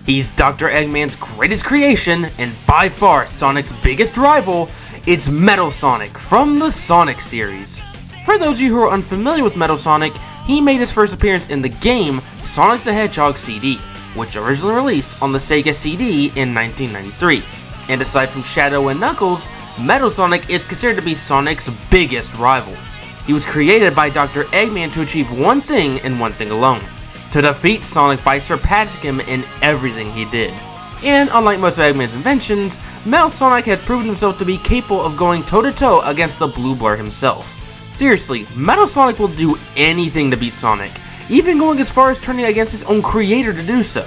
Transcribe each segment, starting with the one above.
He's Dr. Eggman's greatest creation, and by far Sonic's biggest rival. It's Metal Sonic from the Sonic series. For those of you who are unfamiliar with Metal Sonic, he made his first appearance in the game Sonic the Hedgehog CD, which originally released on the Sega CD in 1993. And aside from Shadow and Knuckles, Metal Sonic is considered to be Sonic's biggest rival. He was created by Dr. Eggman to achieve one thing and one thing alone: to defeat Sonic by surpassing him in everything he did. And unlike most of Eggman's inventions, Metal Sonic has proven himself to be capable of going toe-to-toe against the Blue Blur himself. Seriously, Metal Sonic will do anything to beat Sonic, even going as far as turning against his own creator to do so.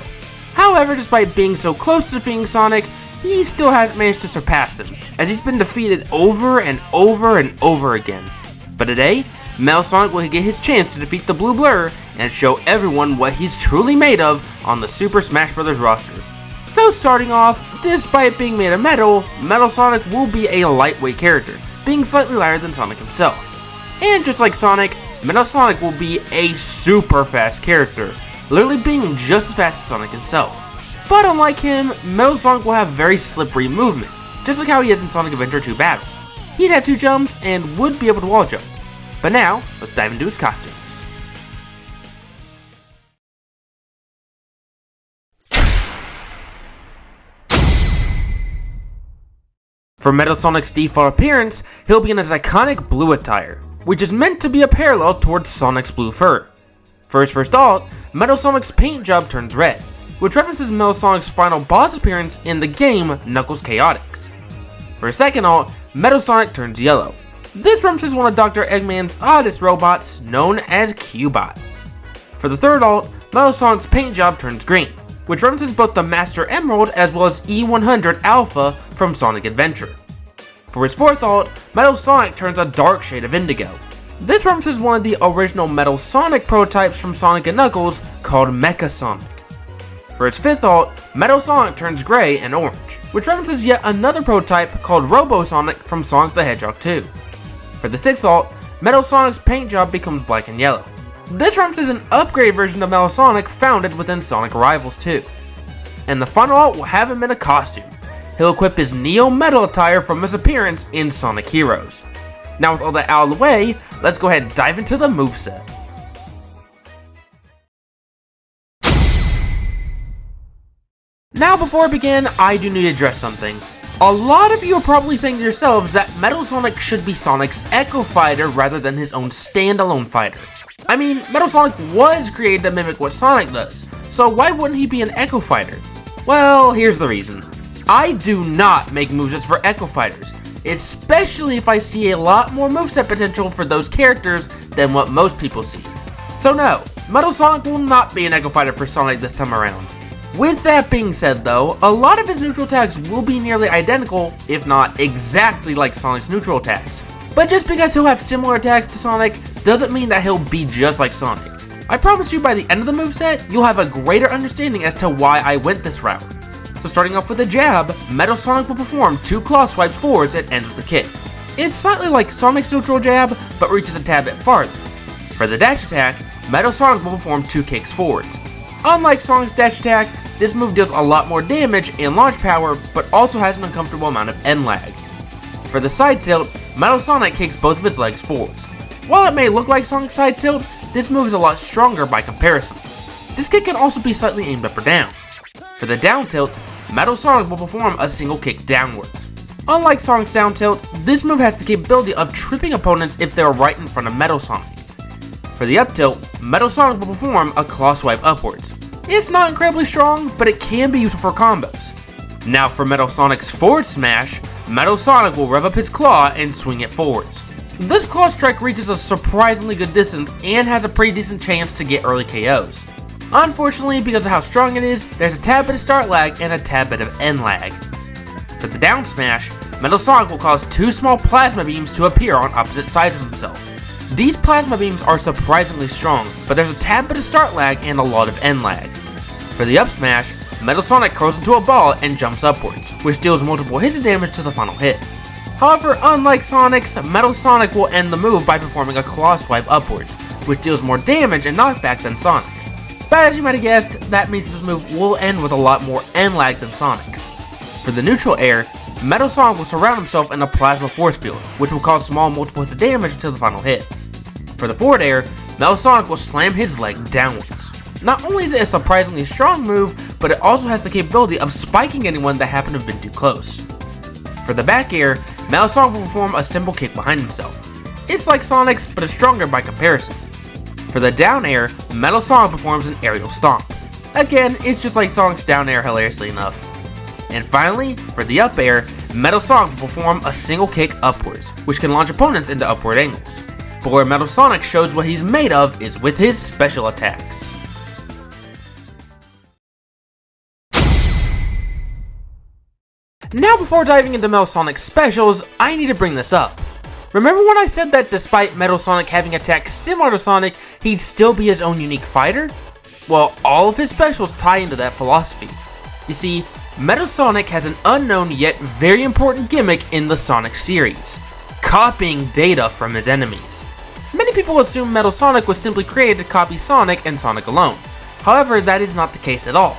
However, despite being so close to defeating Sonic, he still hasn't managed to surpass him, as he's been defeated over and over and over again. But today, Metal Sonic will get his chance to defeat the Blue Blur and show everyone what he's truly made of on the Super Smash Bros. Roster. So starting off, despite being made of metal, Metal Sonic will be a lightweight character, being slightly lighter than Sonic himself. And just like Sonic, Metal Sonic will be a super fast character, literally being just as fast as Sonic himself. But unlike him, Metal Sonic will have very slippery movement, just like how he is in Sonic Adventure 2 Battle. He'd have 2 jumps and would be able to wall jump. But now, let's dive into his costumes. For Metal Sonic's default appearance, he'll be in his iconic blue attire, which is meant to be a parallel towards Sonic's blue fur. For his first alt, Metal Sonic's paint job turns red, which references Metal Sonic's final boss appearance in the game Knuckles Chaotix. For his second alt, Metal Sonic turns yellow. This references one of Dr. Eggman's oddest robots, known as Q-Bot. For the third alt, Metal Sonic's paint job turns green, which references both the Master Emerald as well as E100 Alpha from Sonic Adventure. For his fourth alt, Metal Sonic turns a dark shade of indigo. This references one of the original Metal Sonic prototypes from Sonic and Knuckles called Mecha Sonic. For his fifth alt, Metal Sonic turns gray and orange, which references yet another prototype called Robo Sonic from Sonic the Hedgehog 2. For the sixth alt, Metal Sonic's paint job becomes black and yellow. This references an upgraded version of Metal Sonic founded within Sonic Rivals 2. And the final alt will have him in a costume. He'll equip his Neo Metal attire from his appearance in Sonic Heroes. Now with all that out of the way, let's go ahead and dive into the moveset. Now before I begin, I do need to address something. A lot of you are probably saying to yourselves that Metal Sonic should be Sonic's Echo Fighter rather than his own standalone fighter. I mean, Metal Sonic was created to mimic what Sonic does, so why wouldn't he be an Echo Fighter? Well, here's the reason. I do not make movesets for Echo Fighters, especially if I see a lot more moveset potential for those characters than what most people see. So no, Metal Sonic will not be an Echo Fighter for Sonic this time around. With that being said though, a lot of his neutral attacks will be nearly identical, if not exactly like Sonic's neutral attacks. But just because he'll have similar attacks to Sonic, doesn't mean that he'll be just like Sonic. I promise you by the end of the moveset, you'll have a greater understanding as to why I went this route. So starting off with a jab, Metal Sonic will perform 2 claw swipes forwards and ends with a kick. It's slightly like Sonic's neutral jab, but reaches a tad bit farther. For the dash attack, Metal Sonic will perform 2 kicks forwards. Unlike Sonic's dash attack, this move deals a lot more damage and launch power, but also has an uncomfortable amount of end lag. For the side tilt, Metal Sonic kicks both of his legs forwards. While it may look like Sonic's side tilt, this move is a lot stronger by comparison. This kick can also be slightly aimed up or down. For the down tilt, Metal Sonic will perform a single kick downwards. Unlike Sonic's down tilt, this move has the capability of tripping opponents if they're right in front of Metal Sonic. For the up tilt, Metal Sonic will perform a claw swipe upwards. It's not incredibly strong, but it can be useful for combos. Now for Metal Sonic's forward smash, Metal Sonic will rev up his claw and swing it forwards. This claw strike reaches a surprisingly good distance and has a pretty decent chance to get early KOs. Unfortunately, because of how strong it is, there's a tad bit of start lag and a tad bit of end lag. For the down smash, Metal Sonic will cause 2 small plasma beams to appear on opposite sides of himself. These plasma beams are surprisingly strong, but there's a tad bit of start lag and a lot of end lag. For the up smash, Metal Sonic curls into a ball and jumps upwards, which deals multiple hits of damage to the final hit. However, unlike Sonic's, Metal Sonic will end the move by performing a claw swipe upwards, which deals more damage and knockback than Sonic's. But as you might have guessed, that means this move will end with a lot more end lag than Sonic's. For the neutral air, Metal Sonic will surround himself in a plasma force field, which will cause small multiples of damage until the final hit. For the forward air, Metal Sonic will slam his leg downwards. Not only is it a surprisingly strong move, but it also has the capability of spiking anyone that happened to have been too close. For the back air, Metal Sonic will perform a simple kick behind himself. It's like Sonic's, but it's stronger by comparison. For the down air, Metal Sonic performs an aerial stomp. Again, it's just like Sonic's down air, hilariously enough. And finally, for the up air, Metal Sonic will perform a single kick upwards, which can launch opponents into upward angles. But where Metal Sonic shows what he's made of is with his special attacks. Now before diving into Metal Sonic's specials, I need to bring this up. Remember when I said that despite Metal Sonic having attacks similar to Sonic, he'd still be his own unique fighter? Well, all of his specials tie into that philosophy. You see, Metal Sonic has an unknown yet very important gimmick in the Sonic series: copying data from his enemies. Many people assume Metal Sonic was simply created to copy Sonic and Sonic alone. However, that is not the case at all.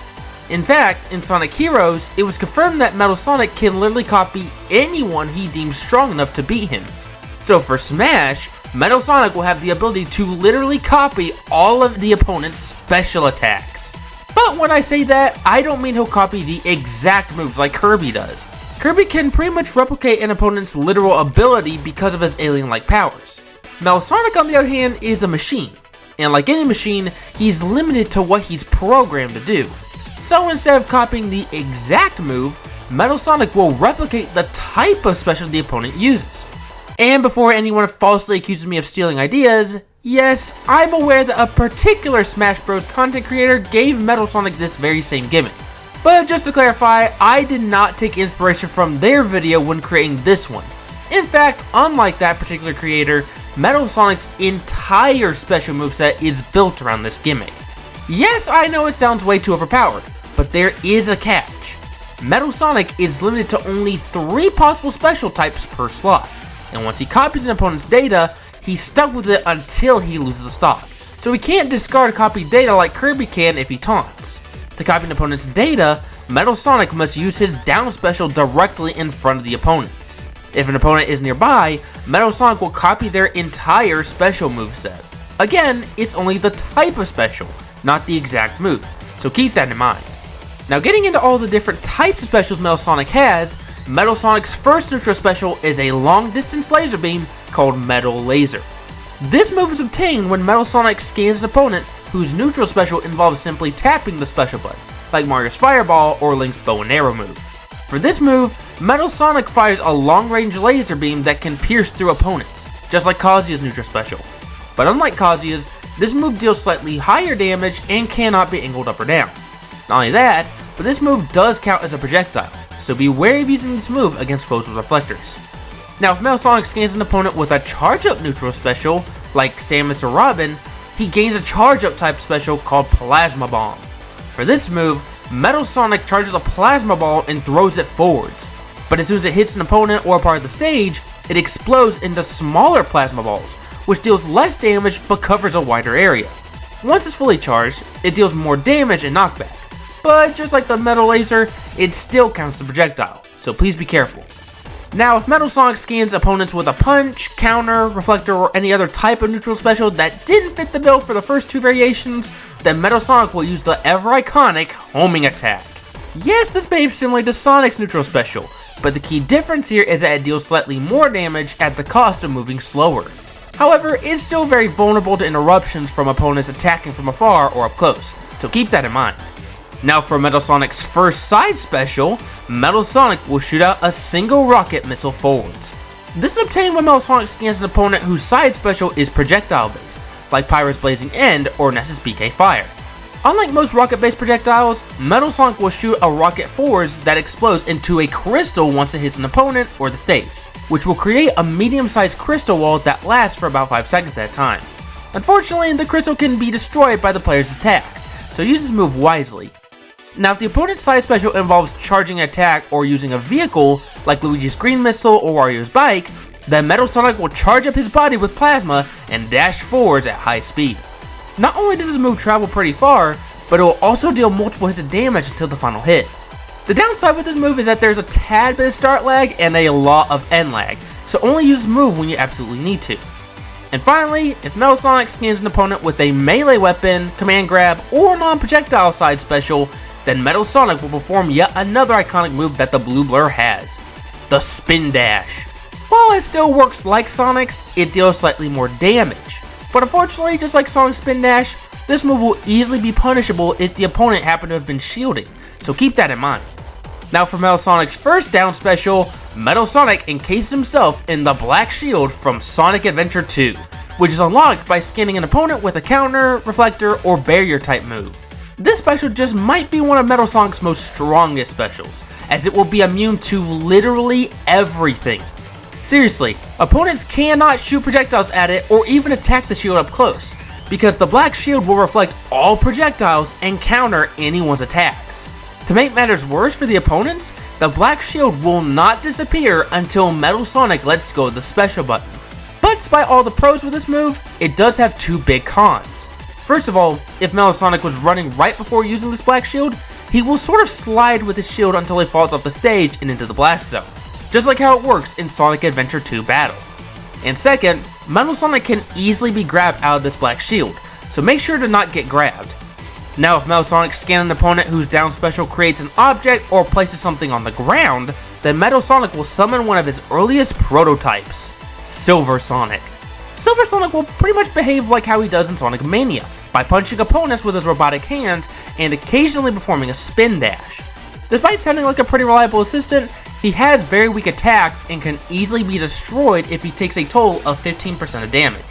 In fact, in Sonic Heroes, it was confirmed that Metal Sonic can literally copy anyone he deems strong enough to beat him. So for Smash, Metal Sonic will have the ability to literally copy all of the opponent's special attacks. But when I say that, I don't mean he'll copy the exact moves like Kirby does. Kirby can pretty much replicate an opponent's literal ability because of his alien-like powers. Metal Sonic, on the other hand, is a machine. And like any machine, he's limited to what he's programmed to do. So instead of copying the exact move, Metal Sonic will replicate the type of special the opponent uses. And before anyone falsely accuses me of stealing ideas, yes, I'm aware that a particular Smash Bros. Content creator gave Metal Sonic this very same gimmick. But just to clarify, I did not take inspiration from their video when creating this one. In fact, unlike that particular creator, Metal Sonic's entire special moveset is built around this gimmick. Yes, I know it sounds way too overpowered, but there is a catch. Metal Sonic is limited to only 3 possible special types per slot. And once he copies an opponent's data, he's stuck with it until he loses the stock. So he can't discard copied data like Kirby can if he taunts. To copy an opponent's data, Metal Sonic must use his down special directly in front of the opponents. If an opponent is nearby, Metal Sonic will copy their entire special moveset. Again, it's only the type of special, not the exact move, so keep that in mind. Now getting into all the different types of specials Metal Sonic has, Metal Sonic's first neutral special is a long-distance laser beam called Metal Laser. This move is obtained when Metal Sonic scans an opponent whose neutral special involves simply tapping the special button, like Mario's Fireball or Link's bow and arrow move. For this move, Metal Sonic fires a long-range laser beam that can pierce through opponents, just like Kazuya's neutral special. But unlike Kazuya's, this move deals slightly higher damage and cannot be angled up or down. Not only that, but this move does count as a projectile, so be wary of using this move against foes with reflectors. Now if Metal Sonic scans an opponent with a charge-up neutral special, like Samus or Robin, he gains a charge-up type special called Plasma Bomb. For this move, Metal Sonic charges a plasma ball and throws it forwards, but as soon as it hits an opponent or a part of the stage, it explodes into smaller plasma balls, which deals less damage but covers a wider area. Once it's fully charged, it deals more damage and knockback, but just like the Metal Laser, it still counts as a projectile, so please be careful. Now if Metal Sonic scans opponents with a punch, counter, reflector, or any other type of neutral special that didn't fit the bill for the first 2 variations, then Metal Sonic will use the ever iconic homing attack. Yes, this behaves similarly to Sonic's neutral special, but the key difference here is that it deals slightly more damage at the cost of moving slower. However, it's still very vulnerable to interruptions from opponents attacking from afar or up close, so keep that in mind. Now for Metal Sonic's first side special, Metal Sonic will shoot out a single rocket missile forwards. This is obtained when Metal Sonic scans an opponent whose side special is projectile based, like Pyro's Blazing End or Ness's PK Fire. Unlike most rocket-based projectiles, Metal Sonic will shoot a rocket forwards that explodes into a crystal once it hits an opponent or the stage, which will create a medium-sized crystal wall that lasts for about 5 seconds at a time. Unfortunately, the crystal can be destroyed by the player's attacks, so use this move wisely. Now if the opponent's side special involves charging an attack or using a vehicle, like Luigi's Green Missile or Wario's bike, then Metal Sonic will charge up his body with plasma and dash forwards at high speed. Not only does this move travel pretty far, but it will also deal multiple hits of damage until the final hit. The downside with this move is that there's a tad bit of start lag and a lot of end lag, so only use this move when you absolutely need to. And finally, if Metal Sonic scans an opponent with a melee weapon, command grab, or non-projectile side special, then Metal Sonic will perform yet another iconic move that the Blue Blur has, the Spin Dash. While it still works like Sonic's, it deals slightly more damage. But unfortunately, just like Sonic's Spin Dash, this move will easily be punishable if the opponent happened to have been shielding, so keep that in mind. Now for Metal Sonic's first down special, Metal Sonic encases himself in the Black Shield from Sonic Adventure 2, which is unlocked by scanning an opponent with a counter, reflector, or barrier type move. This special just might be one of Metal Sonic's most strongest specials, as it will be immune to literally everything. Seriously, opponents cannot shoot projectiles at it or even attack the shield up close, because the Black Shield will reflect all projectiles and counter anyone's attacks. To make matters worse for the opponents, the Black Shield will not disappear until Metal Sonic lets go of the special button. But despite all the pros with this move, it does have two big cons. First of all, if Metal Sonic was running right before using this Black Shield, he will sort of slide with his shield until he falls off the stage and into the blast zone, just like how it works in Sonic Adventure 2 Battle. And second, Metal Sonic can easily be grabbed out of this Black Shield, so make sure to not get grabbed. Now if Metal Sonic scans an opponent whose down special creates an object or places something on the ground, then Metal Sonic will summon one of his earliest prototypes, Silver Sonic. Silver Sonic will pretty much behave like how he does in Sonic Mania, by punching opponents with his robotic hands and occasionally performing a spin dash. Despite sounding like a pretty reliable assistant, he has very weak attacks and can easily be destroyed if he takes a total of 15% of damage.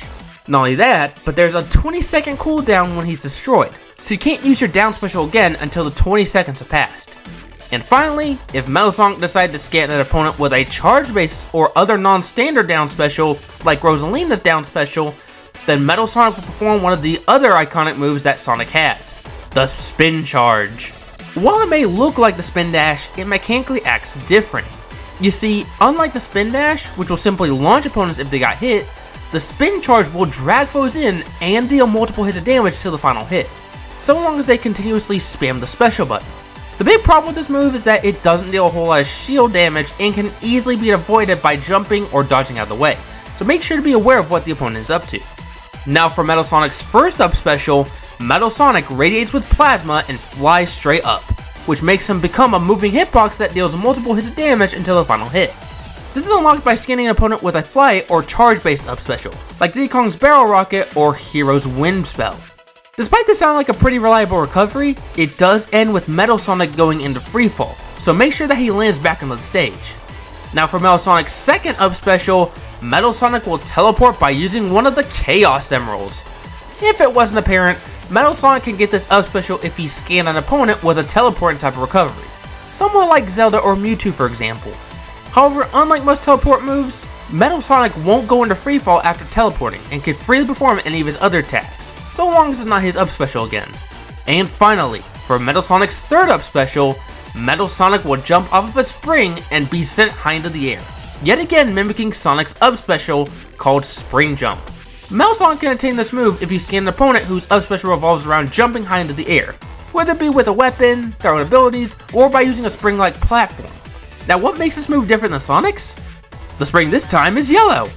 Not only that, but there's a 20-second cooldown when he's destroyed, so you can't use your down special again until the 20 seconds have passed. And finally, if Metal Sonic decides to scan an opponent with a charge base or other non-standard down special, like Rosalina's down special, then Metal Sonic will perform one of the other iconic moves that Sonic has, the Spin Charge. While it may look like the Spin Dash, it mechanically acts different. You see, unlike the Spin Dash, which will simply launch opponents if they got hit, the Spin Charge will drag foes in and deal multiple hits of damage till the final hit, so long as they continuously spam the special button. The big problem with this move is that it doesn't deal a whole lot of shield damage and can easily be avoided by jumping or dodging out of the way, so make sure to be aware of what the opponent is up to. Now for Metal Sonic's first up special, Metal Sonic radiates with plasma and flies straight up, which makes him become a moving hitbox that deals multiple hits of damage until the final hit. This is unlocked by scanning an opponent with a fly or charge based up special, like Diddy Kong's Barrel Rocket or Hero's Wind Spell. Despite this sounding like a pretty reliable recovery, it does end with Metal Sonic going into freefall, so make sure that he lands back on the stage. Now for Metal Sonic's second up special, Metal Sonic will teleport by using one of the Chaos Emeralds. If it wasn't apparent, Metal Sonic can get this up special if he scans an opponent with a teleporting type of recovery, somewhat like Zelda or Mewtwo for example. However, unlike most teleport moves, Metal Sonic won't go into freefall after teleporting and can freely perform any of his other attacks, so long as it's not his up special again. And finally, for Metal Sonic's third up special, Metal Sonic will jump off of a spring and be sent high into the air, yet again mimicking Sonic's up special called Spring Jump. Metal Sonic can attain this move if you scan an opponent whose up special revolves around jumping high into the air, whether it be with a weapon, throwing abilities, or by using a spring-like platform. Now what makes this move different than Sonic's? The spring this time is yellow!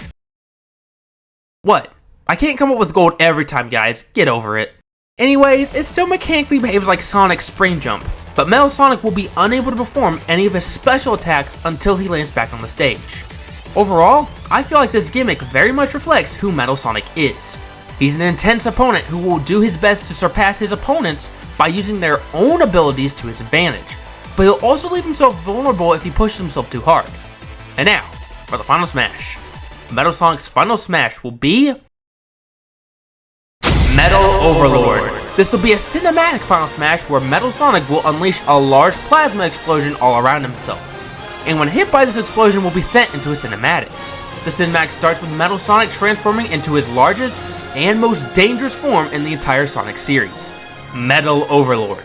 What? I can't come up with gold every time, guys, get over it. Anyways, it still mechanically behaves like Sonic's Spring Jump, but Metal Sonic will be unable to perform any of his special attacks until he lands back on the stage. Overall, I feel like this gimmick very much reflects who Metal Sonic is. He's an intense opponent who will do his best to surpass his opponents by using their own abilities to his advantage, but he'll also leave himself vulnerable if he pushes himself too hard. And now, for the final smash. Metal Sonic's final smash will be Metal Overlord. This will be a cinematic final smash where Metal Sonic will unleash a large plasma explosion all around himself, and when hit by this explosion will be sent into a cinematic. The cinematic starts with Metal Sonic transforming into his largest and most dangerous form in the entire Sonic series, Metal Overlord.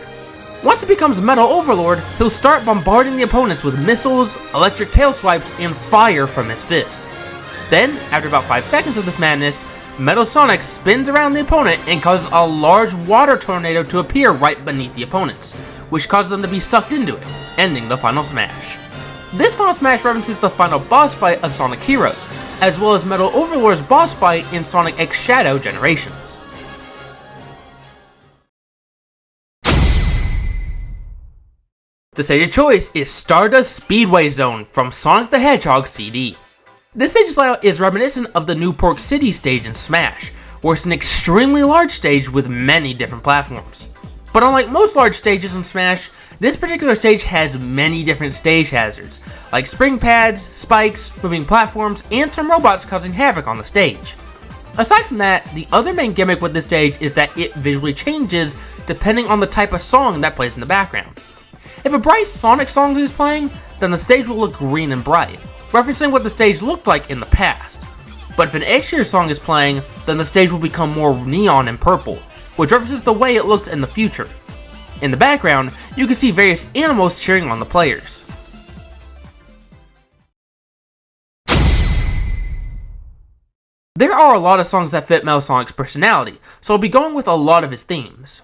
Once he becomes Metal Overlord, he'll start bombarding the opponents with missiles, electric tail swipes, and fire from his fist. Then, after about 5 seconds of this madness, Metal Sonic spins around the opponent and causes a large water tornado to appear right beneath the opponents, which causes them to be sucked into it, ending the final smash. This final smash references the final boss fight of Sonic Heroes, as well as Metal Overlord's boss fight in Sonic X Shadow Generations. The stage of choice is Stardust Speedway Zone from Sonic the Hedgehog CD. This stage's layout is reminiscent of the New Pork City stage in Smash, where it's an extremely large stage with many different platforms. But unlike most large stages in Smash, this particular stage has many different stage hazards, like spring pads, spikes, moving platforms, and some robots causing havoc on the stage. Aside from that, the other main gimmick with this stage is that it visually changes depending on the type of song that plays in the background. If a bright Sonic song is playing, then the stage will look green and bright, referencing what the stage looked like in the past. But if an X-Year song is playing, then the stage will become more neon and purple, which references the way it looks in the future. In the background, you can see various animals cheering on the players. There are a lot of songs that fit Metal Sonic's personality, so I'll be going with a lot of his themes.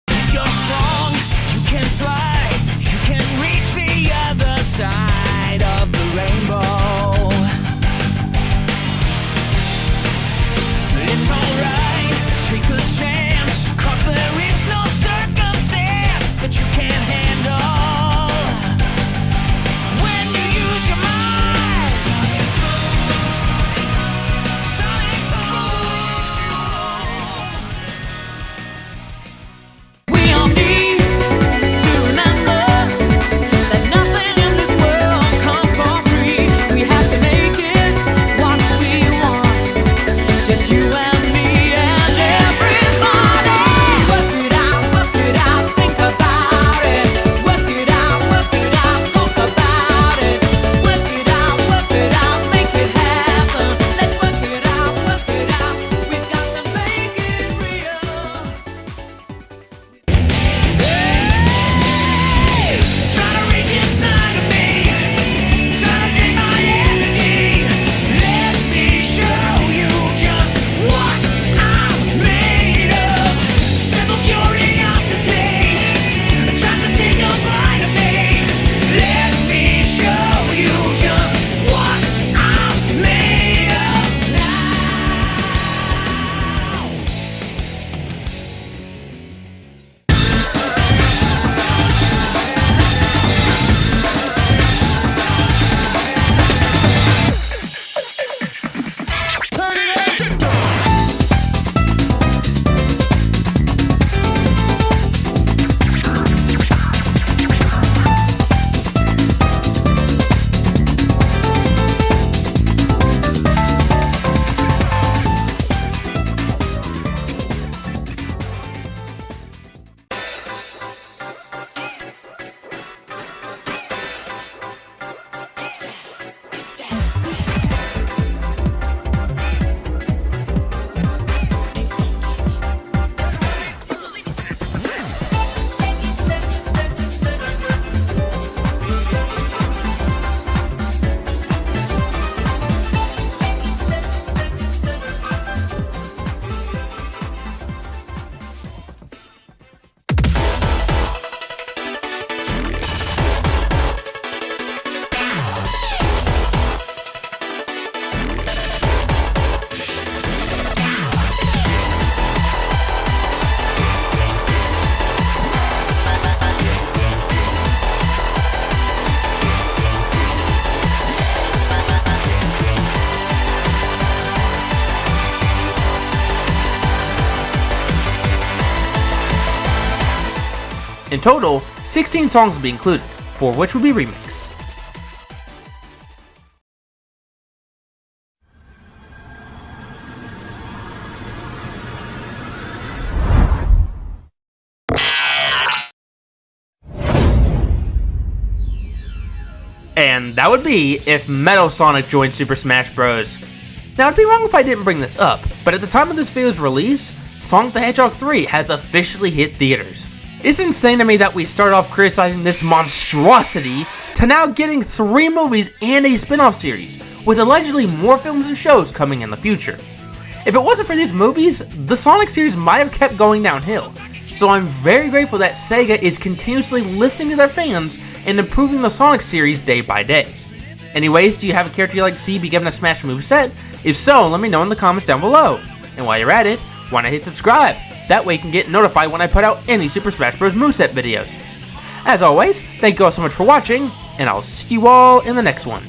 You're strong, you can fly, you can reach the other side of the rainbow. It's alright, take a chance, 'cause there is no circumstance that you can't handle. When you use your mind, Sonic moves. We all need to remember that nothing in this world comes for free. We have to make it what we want, just you and me and everybody. Work it out, think about it. Work it out, talk about it. Work it out, make it happen. Let's work it out, we've got to make it real. Try to reach inside of me, try to take my energy. Let me show you just what I'm made of. Simple curiosity, try to take a bite of me. Let me show you just what I'm made of now. In total, 16 songs will be included, 4 of which will be remixed. And that would be if Metal Sonic joined Super Smash Bros. Now, I'd be wrong if I didn't bring this up, but at the time of this video's release, Sonic the Hedgehog 3 has officially hit theaters. It's insane to me that we started off criticizing this monstrosity to now getting 3 movies and a spin-off series, with allegedly more films and shows coming in the future. If it wasn't for these movies, the Sonic series might have kept going downhill. So I'm very grateful that Sega is continuously listening to their fans and improving the Sonic series day by day. Anyways, do you have a character you'd like to see be given a Smash Moveset? If so, let me know in the comments down below. And while you're at it, why not hit subscribe? That way you can get notified when I put out any Super Smash Bros. Moveset videos. As always, thank you all so much for watching, and I'll see you all in the next one.